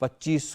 25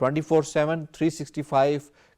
24/7 365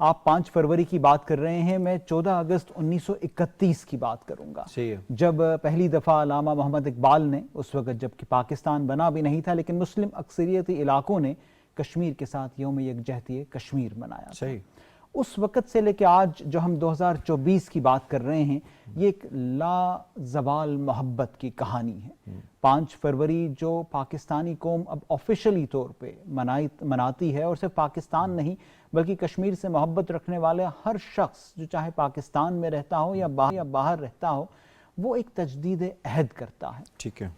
آپ 5 فروری کی بات کر رہے ہیں، میں 14 اگست 1931 کی بات کروں گا، صحیح ہے، جب پہلی دفعہ علامہ محمد اقبال نے، اس وقت جب کہ پاکستان بنا بھی نہیں تھا لیکن مسلم اکثریتی علاقوں نے کشمیر کے ساتھ یوم یکجہتی کشمیر منایا تھا۔ صحیح، اس وقت سے لے کے آج جو ہم 2024 کی بات کر رہے ہیں، یہ ایک لا زوال محبت کی کہانی ہے۔ 5 فروری جو پاکستانی قوم اب آفیشلی طور پہ مناتی ہے، اور صرف پاکستان نہیں بلکہ کشمیر سے محبت رکھنے والے ہر شخص جو چاہے پاکستان میں رہتا ہو یا باہر رہتا ہو، وہ ایک تجدید عہد کرتا ہے ٹھیک ہے،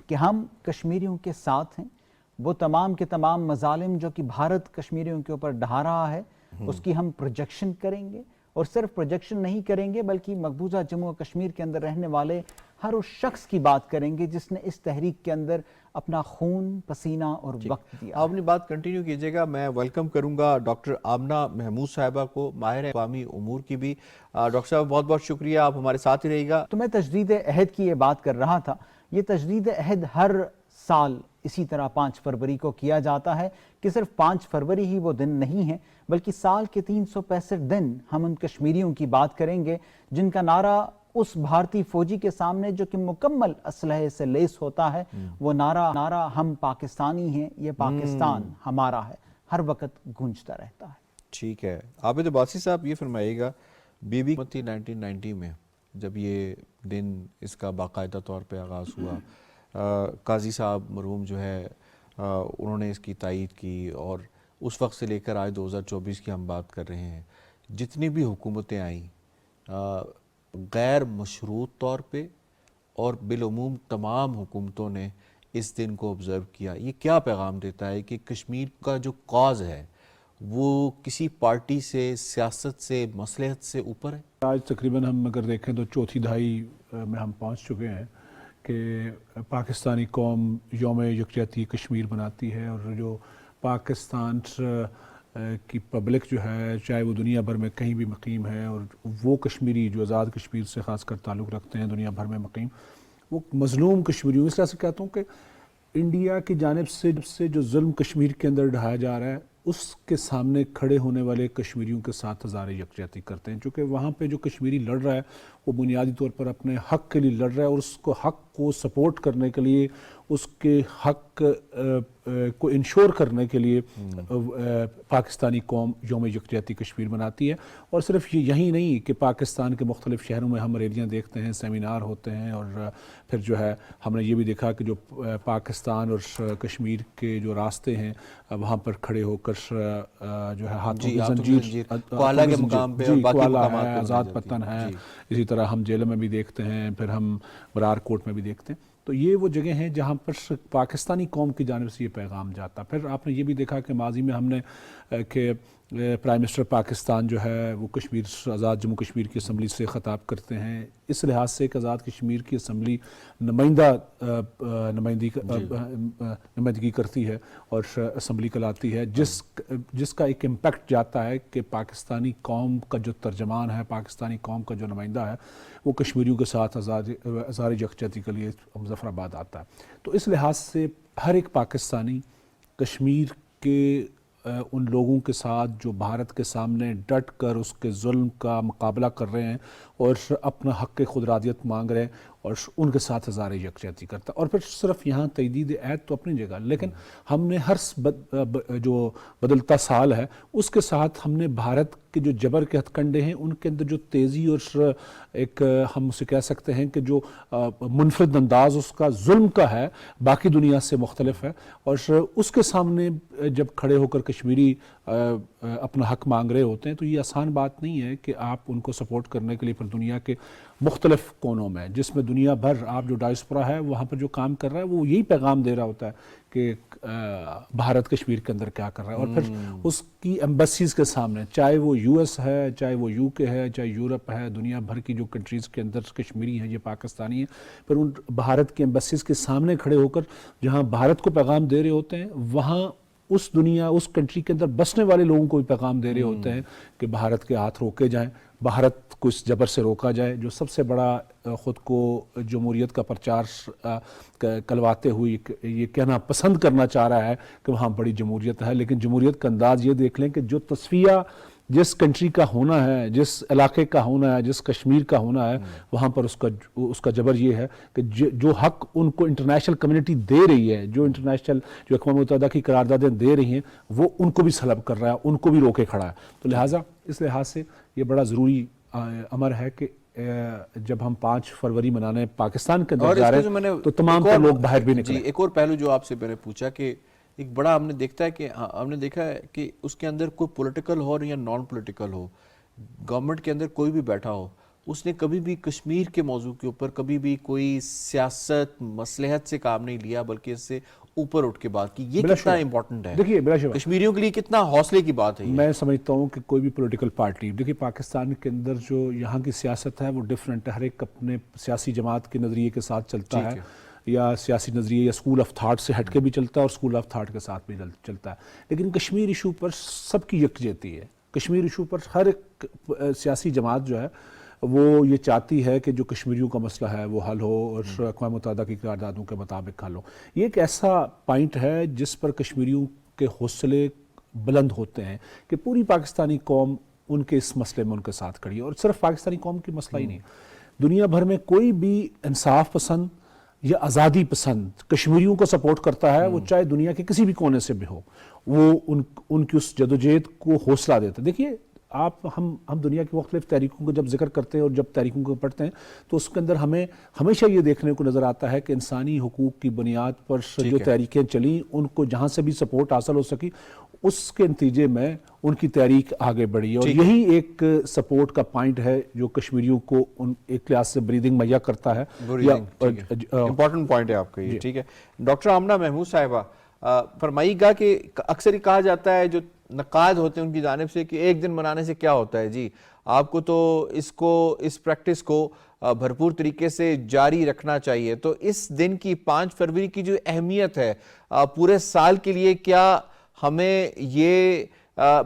کہ ہم کشمیریوں کے ساتھ ہیں۔ وہ تمام کے تمام مظالم جو کہ بھارت کشمیریوں کے اوپر ڈھا رہا ہے، اس کی ہم پروجیکشن کریں گے، اور صرف پروجیکشن نہیں کریں گے بلکہ مقبوضہ جموں و کشمیر کے اندر رہنے والے ہر اس شخص کی بات کریں گے جس نے اس تحریک کے اندر اپنا خون، پسینہ اور وقت دیا۔ آپ اپنی بات کنٹینیو کیجئے گا۔ میں ویلکم کروں گا ڈاکٹر آمنہ محمود صاحبہ کو، ماہر عوامی امور کی بھی۔ ڈاکٹر صاحب بہت بہت شکریہ، آپ ہمارے ساتھ ہی رہیے گا۔ تو میں تجدید عہد کی یہ بات کر رہا تھا، یہ تجدید عہد ہر سال اسی طرح 5 فروری کو کیا جاتا ہے، کہ صرف 5 فروری ہی وہ دن نہیں ہے بلکہ سال کے 365 دن ہم ان کشمیریوں کی بات کریں گے جن کا نعرہ اس بھارتی فوجی کے سامنے جو کہ مکمل اسلحے سے لیس ہوتا ہے، وہ نعرہ ہم پاکستانی ہیں، یہ پاکستان ہمارا ہے، ہر وقت گونجتا رہتا ہے۔ ٹھیک ہے، عابد عباسی صاحب یہ فرمائیے گا، بی بی 1990 میں جب یہ دن اس کا باقاعدہ طور پہ آغاز ہوا، قاضی صاحب مرحوم جو ہے انہوں نے اس کی تائید کی، اور اس وقت سے لے کر آج 2024 کی ہم بات کر رہے ہیں، جتنی بھی حکومتیں آئیں غیر مشروط طور پہ اور بالعموم تمام حکومتوں نے اس دن کو آبزرو کیا۔ یہ کیا پیغام دیتا ہے کہ کشمیر کا جو کاز ہے وہ کسی پارٹی سے، سیاست سے، مصلحت سے اوپر ہے؟ آج تقریباً ہم اگر دیکھیں تو چوتھی دہائی میں ہم پہنچ چکے ہیں کہ پاکستانی قوم یوم یکجہتی کشمیر مناتی ہے، اور جو پاکستان کی پبلک جو ہے، چاہے وہ دنیا بھر میں کہیں بھی مقیم ہے، اور وہ کشمیری جو آزاد کشمیر سے خاص کر تعلق رکھتے ہیں دنیا بھر میں مقیم، وہ مظلوم کشمیریوں، اس طرح سے کہتا ہوں کہ انڈیا کی جانب سے جو ظلم کشمیر کے اندر ڈھایا جا رہا ہے، اس کے سامنے کھڑے ہونے والے کشمیریوں کے ساتھ ہزار یکجہتی کرتے ہیں، چونکہ وہاں پہ جو کشمیری لڑ رہا ہے وہ بنیادی طور پر اپنے حق کے لیے لڑ رہا ہے، اور اس کو حق کو سپورٹ کرنے کے لیے، اس کے حق کو انشور کرنے کے لیے پاکستانی قوم یوم یکجہتی کشمیر مناتی ہے۔ اور صرف یہی نہیں کہ پاکستان کے مختلف شہروں میں ہم ریلیاں دیکھتے ہیں، سیمینار ہوتے ہیں، اور پھر جو ہے ہم نے یہ بھی دیکھا کہ جو پاکستان اور کشمیر کے جو راستے ہیں وہاں پر کھڑے ہو کر جو ہے ہاتھوں کی زنجیر، کوالہ کے مقام پہ، کوالہ ہے، آزاد پتن ہے، اسی طرح ہم جیلوں میں بھی دیکھتے ہیں، پھر ہم برار کوٹ میں بھی دیکھتے ہیں۔ تو یہ وہ جگہ ہیں جہاں پر پاکستانی قوم کی جانب سے یہ پیغام جاتا۔ پھر آپ نے یہ بھی دیکھا کہ ماضی میں ہم نے کہ پرائم منسٹر پاکستان جو ہے وہ کشمیر، آزاد جموں کشمیر کی اسمبلی سے خطاب کرتے ہیں، اس لحاظ سے کہ آزاد کشمیر کی اسمبلی نمائندگی کرتی ہے اور اسمبلی کلاتی ہے، جس کا ایک امپیکٹ جاتا ہے کہ پاکستانی قوم کا جو ترجمان ہے، پاکستانی قوم کا جو نمائندہ ہے، وہ کشمیریوں کے ساتھ ہزار یکجہتی کے لیے مظفر آباد آتا ہے۔ تو اس لحاظ سے ہر ایک پاکستانی کشمیر کے ان لوگوں کے ساتھ جو بھارت کے سامنے ڈٹ کر اس کے ظلم کا مقابلہ کر رہے ہیں اور اپنا حق خودارادیت مانگ رہے ہیں، اور ان کے ساتھ ہزار یکجہتی کرتا ہے۔ اور پھر صرف یہاں تجدید عہد تو اپنی جگہ، لیکن ہم نے ہر جو بدلتا سال ہے اس کے ساتھ ہم نے بھارت کے جو جبر کے ہتھ کنڈے ہیں ان کے اندر جو تیزی اور ایک ہم اسے کہہ سکتے ہیں کہ جو منفرد انداز اس کا ظلم کا ہے، باقی دنیا سے مختلف ہے، اور اس کے سامنے جب کھڑے ہو کر کشمیری اپنا حق مانگ رہے ہوتے ہیں تو یہ آسان بات نہیں ہے کہ آپ ان کو سپورٹ کرنے کے لیے پھر دنیا کے مختلف کونوں میں، جس میں دنیا بھر آپ جو ڈائسپورا ہے وہاں پر جو کام کر رہا ہے وہ یہی پیغام دے رہا ہوتا ہے کہ بھارت کشمیر کے اندر کیا کر رہا ہے، اور پھر اس کی ایمبیسیز کے سامنے، چاہے وہ یو ایس ہے، چاہے وہ یو کے ہے، چاہے یورپ ہے، دنیا بھر کی جو کنٹریز کے اندر کشمیری ہیں، یہ پاکستانی ہیں، پھر ان بھارت کی ایمبیسیز کے سامنے کھڑے ہو کر جہاں بھارت کو پیغام دے رہے ہوتے ہیں، وہاں اس دنیا، اس کنٹری کے اندر بسنے والے لوگوں کو بھی پیغام دے رہے ہوتے ہیں کہ بھارت کے ہاتھ روکے جائیں، بھارت کو اس جبر سے روکا جائے، جو سب سے بڑا خود کو جمہوریت کا پرچار کلواتے ہوئے یہ کہنا پسند کرنا چاہ رہا ہے کہ وہاں بڑی جمہوریت ہے، لیکن جمہوریت کا انداز یہ دیکھ لیں کہ جو تصفیہ جس کنٹری کا ہونا ہے، جس علاقے کا ہونا ہے، جس کشمیر کا ہونا ہے، وہاں پر اس کا جبر یہ ہے کہ جو حق ان کو انٹرنیشنل کمیونٹی دے رہی ہے، جو انٹرنیشنل جو اقوام متحدہ کی قراردادیں دے رہی ہیں، وہ ان کو بھی سلب کر رہا ہے، ان کو بھی روکے کھڑا ہے. تو لہٰذا اس لحاظ سے یہ بڑا ضروری امر ہے کہ جب ہم 5 فروری منانے پاکستان کے اندر جا رہے ہیں تو تمام تر لوگ باہر بھی نکلیں. ایک اور پہلو جو آپ سے میں نے پوچھا کہ ایک بڑا ہم نے دیکھا ہے کہ اس کے اندر کوئی پولیٹیکل ہو یا نان پولیٹیکل ہو، گورنمنٹ کے اندر کوئی بھی بیٹھا ہو، اس نے کبھی بھی کشمیر کے موضوع کے اوپر کبھی بھی کوئی سیاست مصلحت سے کام نہیں لیا، بلکہ اس سے اوپر اٹھ کے بات کی. یہ کتنا امپورٹنٹ ہے دیکھیے بلا شبہ کشمیریوں کے لیے، کتنا حوصلے کی بات ہے. میں سمجھتا ہوں کہ کوئی بھی پولیٹیکل پارٹی، دیکھیے پاکستان کے اندر جو یہاں کی سیاست ہے وہ ڈیفرنٹ ہے، ہر ایک اپنے سیاسی جماعت کے نظریے کے ساتھ چلتا ہے، یا سیاسی نظریے یا سکول آف تھاٹ سے ہٹ کے بھی چلتا ہے اور سکول آف تھاٹ کے ساتھ بھی چلتا ہے. لیکن کشمیر ایشو پر سب کی یکجہتی ہے. کشمیر ایشو پر ہر ایک سیاسی جماعت جو ہے وہ یہ چاہتی ہے کہ جو کشمیریوں کا مسئلہ ہے وہ حل ہو اور اقوام متحدہ کی قراردادوں کے مطابق حل ہو. یہ ایک ایسا پوائنٹ ہے جس پر کشمیریوں کے حوصلے بلند ہوتے ہیں کہ پوری پاکستانی قوم ان کے اس مسئلے میں ان کے ساتھ کھڑی ہے. اور صرف پاکستانی قوم کی مسئلہ ہی نہیں، دنیا بھر میں کوئی بھی انصاف پسند یا آزادی پسند کشمیریوں کو سپورٹ کرتا ہے، وہ چاہے دنیا کے کسی بھی کونے سے بھی ہو، وہ ان کی اس جدوجہد کو حوصلہ دیتا ہے. دیکھیے ہم دنیا کی مختلف تحریکوں کو جب ذکر کرتے ہیں اور جب تحریکوں کو پڑھتے ہیں تو اس کے اندر ہمیں ہمیشہ یہ دیکھنے کو نظر آتا ہے کہ انسانی حقوق کی بنیاد پر جو تحریکیں چلیں ان کو جہاں سے بھی سپورٹ حاصل ہو سکی، اس کے نتیجے میں ان کی تحریک آگے بڑھی. اور یہی ایک سپورٹ کا پوائنٹ ہے جو کشمیریوں کو ایک لحاظ سے بریدنگ مہیا کرتا ہے. امپورٹنٹ پوائنٹ ہے آپ کا یہ. ٹھیک ہے ڈاکٹر آمنہ محمود صاحبہ، فرمائیے گا کہ اکثر ہی کہا جاتا ہے جو نقاد ہوتے ہیں ان کی جانب سے کہ ایک دن منانے سے کیا ہوتا ہے جی، آپ کو تو اس پریکٹس کو بھرپور طریقے سے جاری رکھنا چاہیے. تو اس دن کی 5 فروری کی جو اہمیت ہے پورے سال کے لیے، کیا ہمیں یہ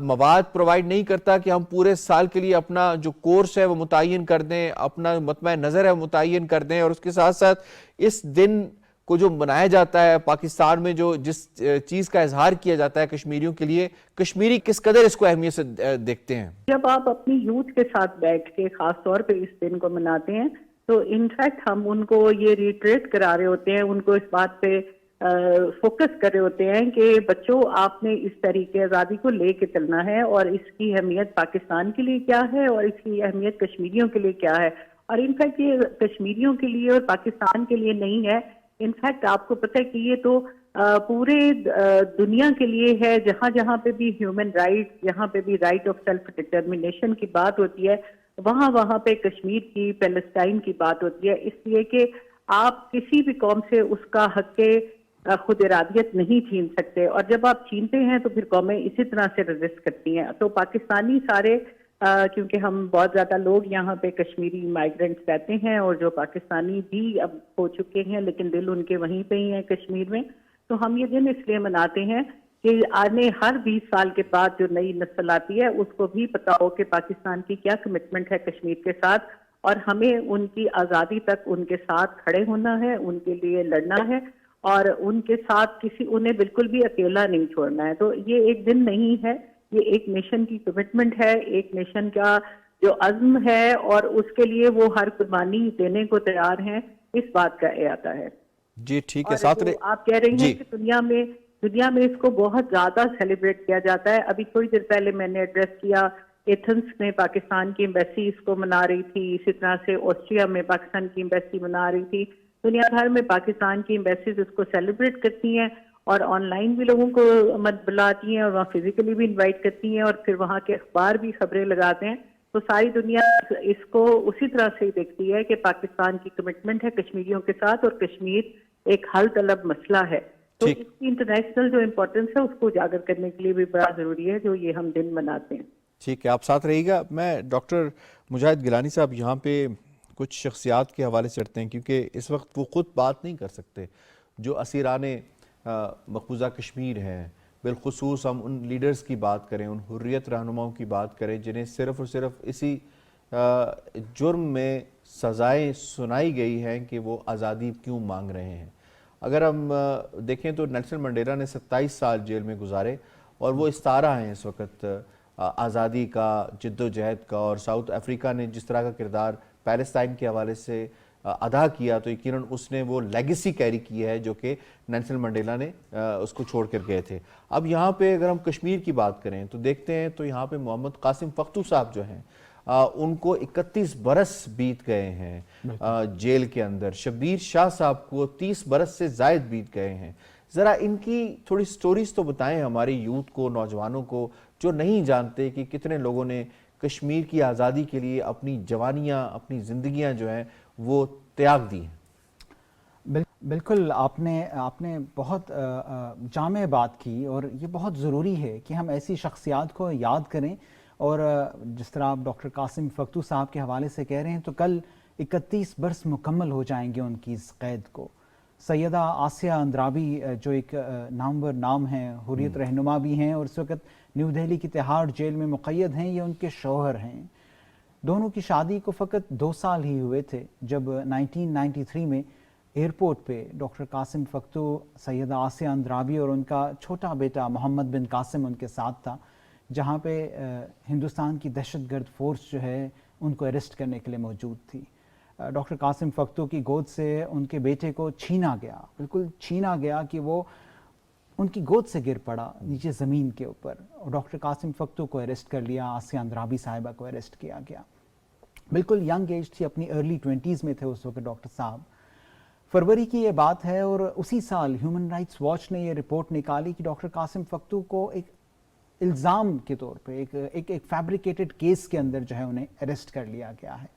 مواد پرووائڈ نہیں کرتا کہ ہم پورے سال کے لیے اپنا جو کورس ہے وہ متعین کر دیں، اپنا مطمع نظر ہے وہ متعین کر دیں، اور اس کے ساتھ ساتھ اس دن کو جو منایا جاتا ہے پاکستان میں، جو جس چیز کا اظہار کیا جاتا ہے کشمیریوں کے لیے، کشمیری کس قدر اس کو اہمیت سے دیکھتے ہیں؟ جب آپ اپنی یوتھ کے ساتھ بیٹھ کے خاص طور پہ اس دن کو مناتے ہیں تو انفیکٹ ہم ان کو یہ ریٹریٹ کرا رہے ہوتے ہیں، ان کو اس بات پہ فوکس کر رہے ہوتے ہیں کہ بچوں آپ نے اس طریقے آزادی کو لے کے چلنا ہے، اور اس کی اہمیت پاکستان کے لیے کیا ہے اور اس کی اہمیت کشمیریوں کے لیے کیا ہے. اور انفیکٹ یہ کشمیریوں کے لیے اور پاکستان کے لیے نہیں ہے، انفیکٹ آپ کو پتہ ہے کہ یہ تو پورے دنیا کے لیے ہے. جہاں جہاں پہ بھی ہیومن رائٹ، جہاں پہ بھی رائٹ آف سیلف ڈٹرمنیشن کی بات ہوتی ہے، وہاں پہ کشمیر کی، پیلسٹائن کی بات ہوتی ہے. اس لیے کہ آپ کسی بھی قوم سے اس کا حق خود ارادیت نہیں چھین سکتے، اور جب آپ چھینتے ہیں تو پھر قومیں اسی طرح سے رزسٹ کرتی ہیں. تو پاکستانی سارے کیونکہ ہم بہت زیادہ لوگ یہاں پہ کشمیری مائیگرنٹس رہتے ہیں اور جو پاکستانی بھی اب ہو چکے ہیں لیکن دل ان کے وہیں پہ ہی ہیں کشمیر میں، تو ہم یہ دن اس لیے مناتے ہیں کہ آنے ہر 20 سال کے بعد جو نئی نسل آتی ہے اس کو بھی پتا ہو کہ پاکستان کی کیا کمٹمنٹ ہے کشمیر کے ساتھ، اور ہمیں ان کی آزادی تک ان کے ساتھ کھڑے ہونا ہے، ان کے لیے لڑنا ہے، اور ان کے ساتھ انہیں بالکل بھی اکیلا نہیں چھوڑنا ہے. تو یہ ایک دن نہیں ہے، یہ ایک نیشن کی کمٹمنٹ ہے، ایک نیشن کا جو عزم ہے، اور اس کے لیے وہ ہر قربانی دینے کو تیار ہیں، اس بات کا احاطہ ہے. جی ٹھیک ہے. اور آپ کہہ رہے ہیں کہ دنیا میں اس کو بہت زیادہ سیلیبریٹ کیا جاتا ہے. ابھی تھوڑی دیر پہلے میں نے ایڈریس کیا، ایتھنس میں پاکستان کی ایمبیسی اس کو منا رہی تھی، اسی طرح سے آسٹریا میں پاکستان کی ایمبیسی منا رہی تھی. دنیا بھر میں پاکستان کی ایمبیسیز اس کو سیلیبریٹ کرتی ہیں، اور آن لائن بھی لوگوں کو بلاتی ہیں، اور وہاں فزیکلی بھی انوائٹ کرتی ہیں، اور پھر وہاں کے اخبار بھی خبریں لگاتے ہیں. تو ساری دنیا اس کو اسی طرح سے دیکھتی ہے کہ پاکستان کی کمٹمنٹ ہے کشمیریوں کے ساتھ، اور کشمیر ایک حل طلب مسئلہ ہے. تو اس کی انٹرنیشنل جو امپورٹنس ہے اس کو اجاگر کرنے کے لیے بھی بڑا ضروری ہے جو یہ ہم دن مناتے ہیں. ٹھیک ہے، آپ ساتھ رہیے گا. میں ڈاکٹر مجاہد گیلانی صاحب یہاں پہ کچھ شخصیات کے حوالے سے کرتے ہیں، کیونکہ اس وقت وہ خود بات نہیں کر سکتے. جو اسیران مقبوضہ کشمیر ہیں، بالخصوص ہم ان لیڈرز کی بات کریں، ان حریت رہنماؤں کی بات کریں جنہیں صرف اور صرف اسی جرم میں سزائیں سنائی گئی ہیں کہ وہ آزادی کیوں مانگ رہے ہیں. اگر ہم دیکھیں تو نیلسن منڈیلا نے 27 سال جیل میں گزارے، اور وہ استارہ ہیں اس وقت. آزادی کا، جدوجہد کا، اور ساؤتھ افریقہ نے جس طرح کا کردار پیلسٹائن کے حوالے سے ادا کیا، تو یقیناً اس نے وہ لیگیسی کیری کی ہے جو کہ نیلسن منڈیلا نے اس کو چھوڑ کر گئے تھے۔ اب یہاں پہ اگر ہم کشمیر کی بات کریں تو دیکھتے ہیں تو یہاں پہ محمد قاسم فختو صاحب جو ہیں ان کو 31 برس بیت گئے ہیں جیل کے اندر۔ شبیر شاہ صاحب کو 30 برس سے زائد بیت گئے ہیں۔ ذرا ان کی تھوڑی سٹوریز تو بتائیں ہماری یوتھ کو، نوجوانوں کو، جو نہیں جانتے کہ کتنے لوگوں نے کشمیر کی آزادی کے لیے اپنی جوانیاں، اپنی زندگیاں جو ہیں وہ تیاگ دی ہیں۔ بالکل آپ نے بہت جامع بات کی، اور یہ بہت ضروری ہے کہ ہم ایسی شخصیات کو یاد کریں۔ اور جس طرح آپ ڈاکٹر قاسم فختو صاحب کے حوالے سے کہہ رہے ہیں تو کل 31 برس مکمل ہو جائیں گے ان کی اس قید کو۔ سیدہ آسیہ اندرابی جو ایک نامور نام ہیں، حریت رہنما بھی ہیں، اور اس وقت نیو دہلی کی تہاڑ جیل میں مقید ہیں، یہ ان کے شوہر ہیں۔ دونوں کی شادی کو فقط 2 سال ہی ہوئے تھے جب 1993 میں ایئرپورٹ پہ ڈاکٹر قاسم فختو، سیدہ آسیہ اندرابی اور ان کا چھوٹا بیٹا محمد بن قاسم ان کے ساتھ تھا، جہاں پہ ہندوستان کی دہشت گرد فورس جو ہے ان کو اریسٹ کرنے کے لیے موجود تھی۔ ڈاکٹر قاسم فختو کی گود سے ان کے بیٹے کو چھینا گیا، بالکل چھینا گیا کہ وہ ان کی گود سے گر پڑا نیچے زمین کے اوپر، اور ڈاکٹر قاسم فختو کو اریسٹ کر لیا، آسیہ اندرابی صاحبہ کو اریسٹ کیا گیا۔ بالکل ینگ ایج تھی، اپنی ارلی 20s میں تھے اس وقت ڈاکٹر صاحب۔ فروری کی یہ بات ہے، اور اسی سال ہیومن رائٹس واچ نے یہ رپورٹ نکالی کہ ڈاکٹر قاسم فختو کو ایک الزام کے طور پہ ایک فیبریکیٹڈ کیس کے اندر جو ہے انہیں اریسٹ کر لیا گیا ہے۔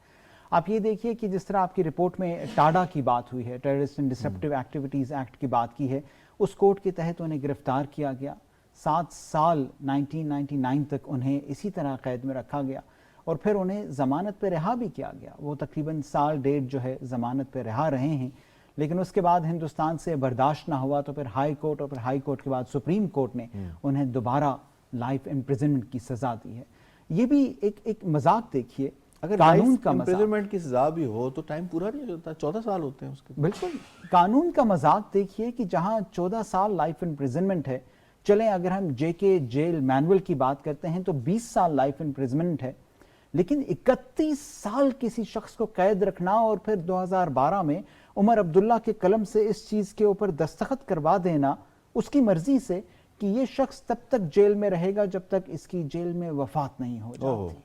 آپ یہ دیکھیے کہ جس طرح آپ کی رپورٹ میں ٹاڈا کی بات ہوئی ہے، terrorist and disruptive activities act کی بات کی ہے، اس کوڈ کے تحت انہیں گرفتار کیا گیا۔ 7 سال 1999 تک انہیں اسی طرح قید میں رکھا گیا، اور پھر انہیں ضمانت پہ رہا بھی کیا گیا۔ وہ تقریباً سال ڈیڑھ جو ہے ضمانت پہ رہا رہے ہیں، لیکن اس کے بعد ہندوستان سے برداشت نہ ہوا تو پھر ہائی کورٹ، اور پھر ہائی کورٹ کے بعد سپریم کورٹ نے انہیں دوبارہ لائف امپریزنمنٹ کی سزا دی ہے۔ یہ بھی ایک مذاق دیکھیے، اگر قانون کا امپریزنمنٹ کی سزا بھی ہو تو ٹائم پورا نہیں ہوتا، 14 سال ہوتے ہیں اس کے۔ بالکل قانون کا مذاق دیکھیے کہ جہاں 14 سال لائف امپریزنمنٹ ہے، چلیں اگر ہم جے کے جیل مینول کی بات کرتے ہیں تو 20 سال لائف امپریزنمنٹ ہے، لیکن 31 سال کسی شخص کو قید رکھنا، اور پھر 2012 میں عمر عبداللہ کے قلم سے اس چیز کے اوپر دستخط کروا دینا اس کی مرضی سے کہ یہ شخص تب تک جیل میں رہے گا جب تک اس کی جیل میں وفات نہیں ہو جاتی۔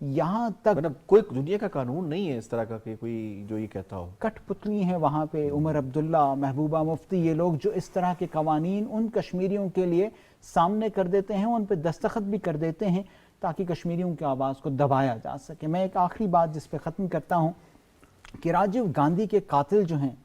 یہاں تک مطلب کوئی دنیا کا قانون نہیں ہے اس طرح کا کہ کوئی جو یہ کہتا ہو۔ کٹ پتلی ہیں وہاں پہ عمر عبداللہ، محبوبہ مفتی، یہ لوگ جو اس طرح کے قوانین ان کشمیریوں کے لیے سامنے کر دیتے ہیں، ان پہ دستخط بھی کر دیتے ہیں تاکہ کشمیریوں کی آواز کو دبایا جا سکے۔ میں ایک آخری بات جس پہ ختم کرتا ہوں کہ راجیو گاندھی کے قاتل جو ہیں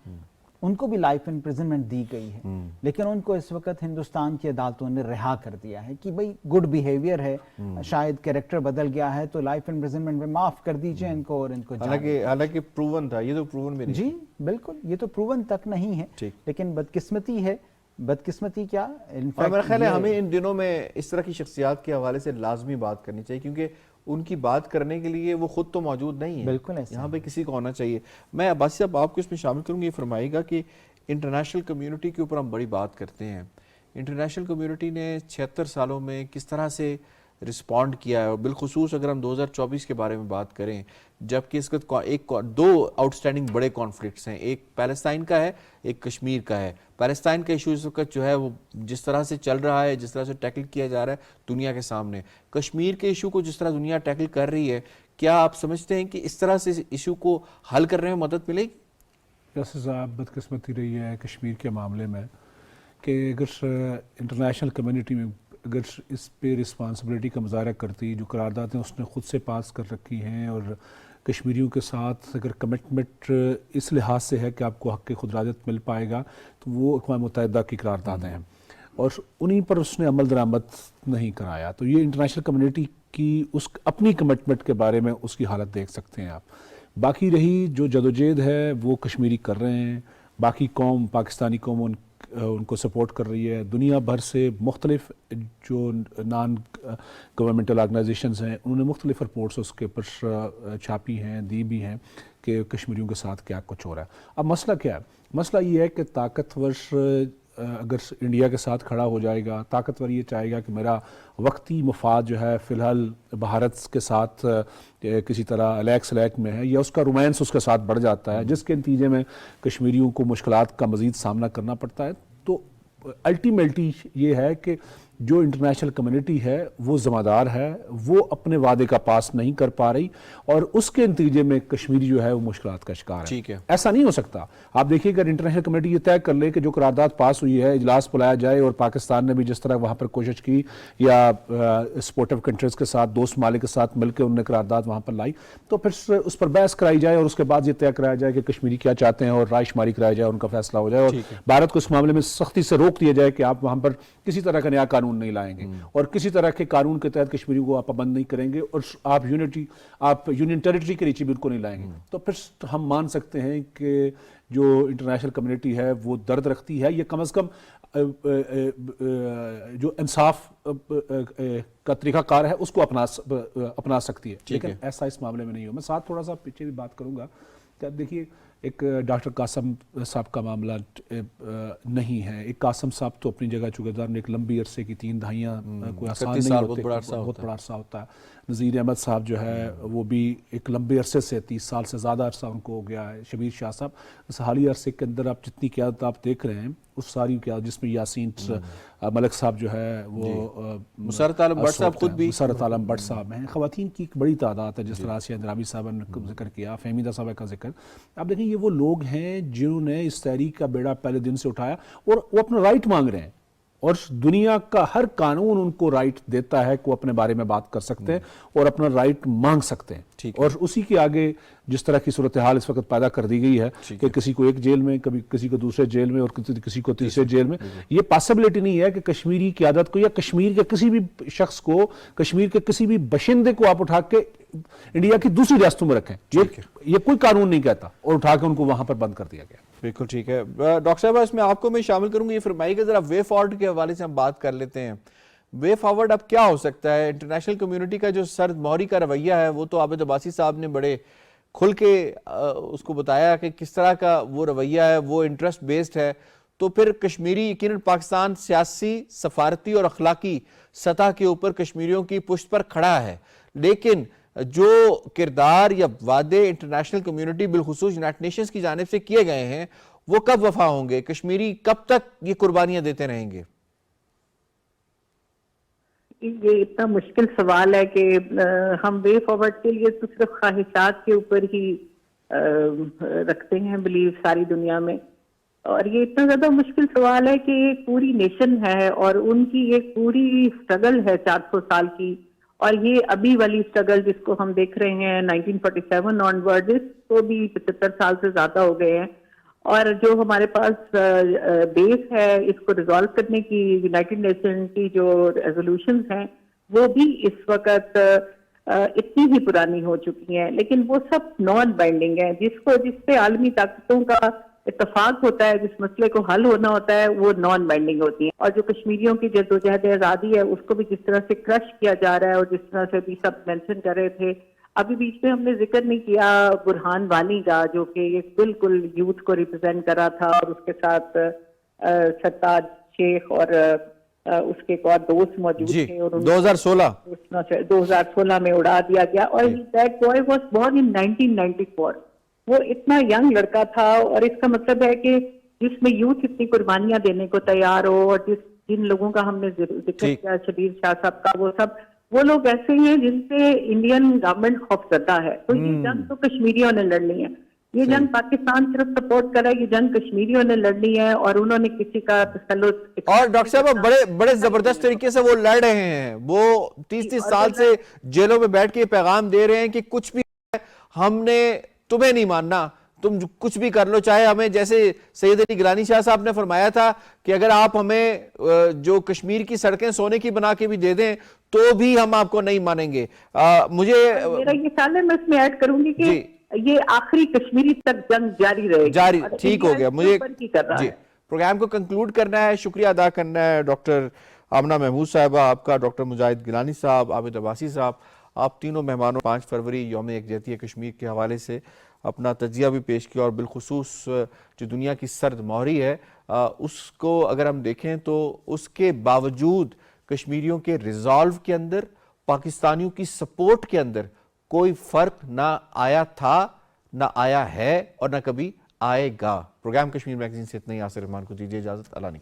ان کو بھی لائف امپریزنمنٹ دی گئی ہے، لیکن ان کو اس وقت ہندوستان کی عدالتوں نے رہا کر دیا ہے کہ بھئی گڈ بیہیویئر ہے، شاید کیریکٹر بدل گیا ہے تو لائف امپریزنمنٹ میں معاف کر دیجئے ان کو، اور ان کو حالانکہ پروون تھا، یہ تو پروون بھی نہیں۔ جی بالکل، یہ تو پروون تک نہیں ہے، لیکن بدقسمتی ہے۔ بدقسمتی کیا، اور میرا خیال ہے ہمیں ان دنوں میں اس طرح کی شخصیات کے حوالے سے لازمی بات کرنی چاہیے، کیونکہ ان کی بات کرنے کے لیے وہ خود تو موجود نہیں ہے، بالکل ایسا یہاں پہ کسی کو ہونا چاہیے۔ میں عباسی صاحب آپ کو اس میں شامل کروں گی، یہ فرمائے گا کہ انٹرنیشنل کمیونٹی کے اوپر ہم بڑی بات کرتے ہیں، انٹرنیشنل کمیونٹی نے 76 سالوں میں کس طرح سے رسپونڈ کیا ہے، اور بالخصوص اگر ہم 2024 کے بارے میں بات کریں جبکہ اس وقت دو آؤٹ سٹینڈنگ بڑے کانفلکٹس ہیں، ایک پیلسٹائن کا ہے، ایک کشمیر کا ہے۔ پیلسٹائن کا ایشو اس وقت جو ہے وہ جس طرح سے چل رہا ہے، جس طرح سے ٹیکل کیا جا رہا ہے دنیا کے سامنے، کشمیر کے ایشو کو جس طرح دنیا ٹیکل کر رہی ہے، کیا آپ سمجھتے ہیں کہ اس طرح سے ایشو کو حل کرنے میں مدد ملے گی؟ جیسے صاحب بدقسمتی رہی ہے کشمیر کے معاملے میں کہ اگر انٹرنیشنل کمیونٹی میں اگر اس پہ رسپانسبلٹی کا مظاہرہ کرتی، جو قراردادیں اس نے خود سے پاس کر رکھی ہیں، اور کشمیریوں کے ساتھ اگر کمٹمنٹ اس لحاظ سے ہے کہ آپ کو حق خودارادیت مل پائے گا، تو وہ اقوام متحدہ کی قراردادیں ہیں، اور انہی پر اس نے عمل درآمد نہیں کرایا۔ تو یہ انٹرنیشنل کمیونٹی کی اس اپنی کمٹمنٹ کے بارے میں اس کی حالت دیکھ سکتے ہیں آپ۔ باقی رہی جو جدوجہد ہے وہ کشمیری کر رہے ہیں، باقی قوم، پاکستانی قوم ان کو سپورٹ کر رہی ہے، دنیا بھر سے مختلف جو نان گورنمنٹل آرگنائزیشنز ہیں انہوں نے مختلف رپورٹس اس کے اوپر چھاپی ہیں، دی بھی ہیں کہ کشمیریوں کے ساتھ کیا کچھ ہو رہا ہے۔ اب مسئلہ کیا ہے؟ مسئلہ یہ ہے کہ طاقتور اگر انڈیا کے ساتھ کھڑا ہو جائے گا، طاقتور یہ چاہے گا کہ میرا وقتی مفاد جو ہے فی الحال بھارت کے ساتھ کسی طرح الیک سلیک میں ہے، یا اس کا رومانس اس کے ساتھ بڑھ جاتا ہے، جس کے نتیجے میں کشمیریوں کو مشکلات کا مزید سامنا کرنا پڑتا ہے، تو الٹیمیٹلی یہ ہے کہ جو انٹرنیشنل کمیونٹی ہے وہ ذمہ دار ہے، وہ اپنے وعدے کا پاس نہیں کر پا رہی، اور اس کے نتیجے میں کشمیری جو ہے وہ مشکلات کا شکار ہے۔ ٹھیک ہے، ایسا نہیں ہو سکتا۔ آپ دیکھیے اگر انٹرنیشنل کمیونٹی یہ طے کر لے کہ جو قرارداد پاس ہوئی ہے اجلاس بلایا جائے، اور پاکستان نے بھی جس طرح وہاں پر کوشش کی، یا سپورٹو کنٹریز کے ساتھ، دوست ممالک کے ساتھ مل کے انہوں نے قرارداد وہاں پر لائی، تو پھر اس پر بحث کرائی جائے، اور اس کے بعد یہ طے کرایا جائے کہ کشمیری کیا چاہتے ہیں، اور رائے شماری کرائی جائے، ان کا فیصلہ ہو جائے، اور بھارت کو اس معاملے میں سختی سے روک دیا جائے کہ آپ وہاں پر کسی طرح کا نیا قانون نہیں لائیں گے، اور کسی طرح کے قانون کے تحت کشمیریوں کو آپ پابند نہیں کریں گے، اور آپ یونین ٹیریٹری کے نیچے بھی ان کو نہیں لائیں گے، تو پھر ہم مان سکتے ہیں کہ جو انٹرنیشنل کمیونٹی ہے وہ درد رکھتی ہے، یہ کم از کم جو انصاف کا طریقہ کار ہے اس کو اپنا سکتی ہے، لیکن ایسا اس معاملے میں نہیں ہو۔ میں ساتھ تھوڑا سا پیچھے بھی بات کروں گا کہ دیکھیے ایک ڈاکٹر قاسم صاحب کا معاملہ نہیں ہے۔ ایک قاسم صاحب تو اپنی جگہ چوکیدار نے ایک لمبی عرصے کی 3 دہائیاں کوئی آسان نہیں ہوتے، بہت بڑا عرصہ ہوتا ہے۔ نذیر احمد صاحب جو ہے وہ بھی ایک لمبے عرصے سے 30 سال سے زیادہ عرصہ ان کو ہو گیا ہے۔ شبیر شاہ صاحب اس حالیہ عرصے کے اندر آپ جتنی قیادت آپ دیکھ رہے ہیں اس ساری قیادت، جس میں یاسین ملک صاحب جو ہے وہ، مسرت عالم بٹ صاحب خود بھی، مسرت عالم بٹ صاحب ہیں، خواتین کی ایک بڑی تعداد ہے، جس طرح آسیہ اندرابی صاحب نے ذکر کیا، فہمیدہ صاحب کا ذکر۔ آپ دیکھیں یہ وہ لوگ ہیں جنہوں نے اس تحریک کا بیڑا پہلے دن سے اٹھایا، اور وہ اپنا رائٹ مانگ رہے ہیں، اور دنیا کا ہر قانون ان کو رائٹ دیتا ہے کہ وہ اپنے بارے میں بات کر سکتے ہیں اور اپنا رائٹ مانگ سکتے ہیں، اور اسی کے آگے جس طرح کی صورتحال اس وقت پیدا کر دی گئی ہے کہ کسی کو ایک جیل میں، کبھی کسی کو دوسرے جیل میں، اور کسی کو تیسرے جیل میں، یہ پاسبلٹی نہیں ہے کہ کشمیری قیادت کو یا کشمیر کے کسی بھی شخص کو، کشمیر کے کسی بھی باشندے کو آپ اٹھا کے انڈیا کی دوسری ریاستوں میں رکھیں، یہ کوئی قانون نہیں کہتا، اور اٹھا کے ان کو وہاں پر بند کر دیا گیا۔ بالکل ٹھیک ہے ڈاکٹر صاحب، اس میں آپ کو میں شامل کروں گی، یہ فرمائیے کہ ذرا وے فارورڈ کے حوالے سے ہم بات کر لیتے ہیں۔ وے فارورڈ اب کیا ہو سکتا ہے؟ انٹرنیشنل کمیونٹی کا جو سرد موری کا رویہ ہے وہ تو عابد عباسی صاحب نے بڑے کھل کے اس کو بتایا کہ کس طرح کا وہ رویہ ہے، وہ انٹرسٹ بیسڈ ہے، تو پھر کشمیری یقیناً پاکستان سیاسی، سفارتی اور اخلاقی سطح کے اوپر کشمیریوں کی پشت پر کھڑا ہے، لیکن جو کردار یا وعدے انٹرنیشنل کمیونٹی بالخصوص یونائٹڈ نیشنز کی جانب سے کیے گئے ہیں وہ کب وفا ہوں گے؟ کشمیری کب تک یہ قربانیاں دیتے رہیں گے؟ یہ اتنا مشکل سوال ہے کہ ہم وے فارورڈ کے لیے تو صرف خواہشات کے اوپر ہی رکھتے ہیں بلیو ساری دنیا میں، اور یہ اتنا زیادہ مشکل سوال ہے کہ ایک پوری نیشن ہے اور ان کی ایک پوری سٹرگل ہے 400 سال کی، اور یہ ابھی والی سٹرگل جس کو ہم دیکھ رہے ہیں 1947 آن ورڈ، اس کو بھی 75 سال سے زیادہ ہو گئے ہیں، اور جو ہمارے پاس بیس ہے اس کو ریزالو کرنے کی، یونائٹڈ نیشن کی جو ریزولوشنز ہیں وہ بھی اس وقت اتنی ہی پرانی ہو چکی ہیں، لیکن وہ سب نان بائنڈنگ ہیں، جس پہ عالمی طاقتوں کا اتفاق ہوتا ہے، جس مسئلے کو حل ہونا ہوتا ہے وہ نان بائنڈنگ ہوتی ہیں، اور جو کشمیریوں کی جدوجہد آزادی ہے اس کو بھی جس طرح سے کرش کیا جا رہا ہے، اور جس طرح سے بھی سب مینشن کر رہے تھے، ابھی بیچ میں ہم نے ذکر نہیں کیا برہان وانی کا، جو کہ ایک بالکل یوتھ کو ریپرزینٹ کر رہا تھا، اور اس کے ساتھ سرتاج شیخ اور اس کے ایک اور دوست موجود تھے، اور 2016 میں اڑا دیا گیا، اور that boy was born in 1994، وہ اتنا ینگ لڑکا تھا، اور اس کا مطلب ہے کہ جس میں یوتھ اتنی قربانیاں دینے کو تیار ہو، اور جن لوگوں کا ہم نے ذکر کیا شبیر شاہ صاحب کا، وہ لوگ ایسے ہیں جن سے انڈین گورنمنٹ خوفزدہ ہے، تو یہ جنگ تو کشمیریوں نے لڑنی ہے، یہ جنگ پاکستان صرف سپورٹ کرا ہے، یہ جنگ کشمیریوں نے لڑنی ہے، اور انہوں نے کسی کا تسلط، اور ڈاکٹر صاحب بڑے زبردست طریقے سے وہ لڑ رہے ہیں، وہ 30 سال سے جیلوں میں بیٹھ کے پیغام دے رہے ہیں کہ کچھ بھی ہم نے تمہیں نہیں ماننا، تم کچھ بھی کر لو، چاہے ہمیں، جیسے سید علی گیلانی شاہ صاحب نے فرمایا تھا کہ اگر آپ ہمیں جو کشمیر کی سڑکیں سونے کی بنا کے بھی دے دیں تو بھی ہم آپ کو نہیں مانیں گے۔ مجھے میرا یہ خیال ہے، میں اس میں ایڈ کروں گی کہ یہ آخری کشمیری تک جنگ جاری رہے گی، ٹھیک ہو گیا، مجھے پروگرام کو کنکلوڈ کرنا ہے، شکریہ ادا کرنا ہے ڈاکٹر آمنہ محمود صاحبہ آپ کا، ڈاکٹر مجاہد گیلانی صاحب، عابد عباسی صاحب، آپ تینوں مہمانوں 5 فروری یوم یکجہتی کشمیر کے حوالے سے اپنا تجزیہ بھی پیش کیا، اور بالخصوص جو دنیا کی سرد مہری ہے اس کو اگر ہم دیکھیں تو اس کے باوجود کشمیریوں کے ریزالو کے اندر، پاکستانیوں کی سپورٹ کے اندر کوئی فرق نہ آیا تھا، نہ آیا ہے، اور نہ کبھی آئے گا۔ پروگرام کشمیر میگزین سے اتنا ہی، یاسر رحمان کو دیجیے اجازت، اللہ نے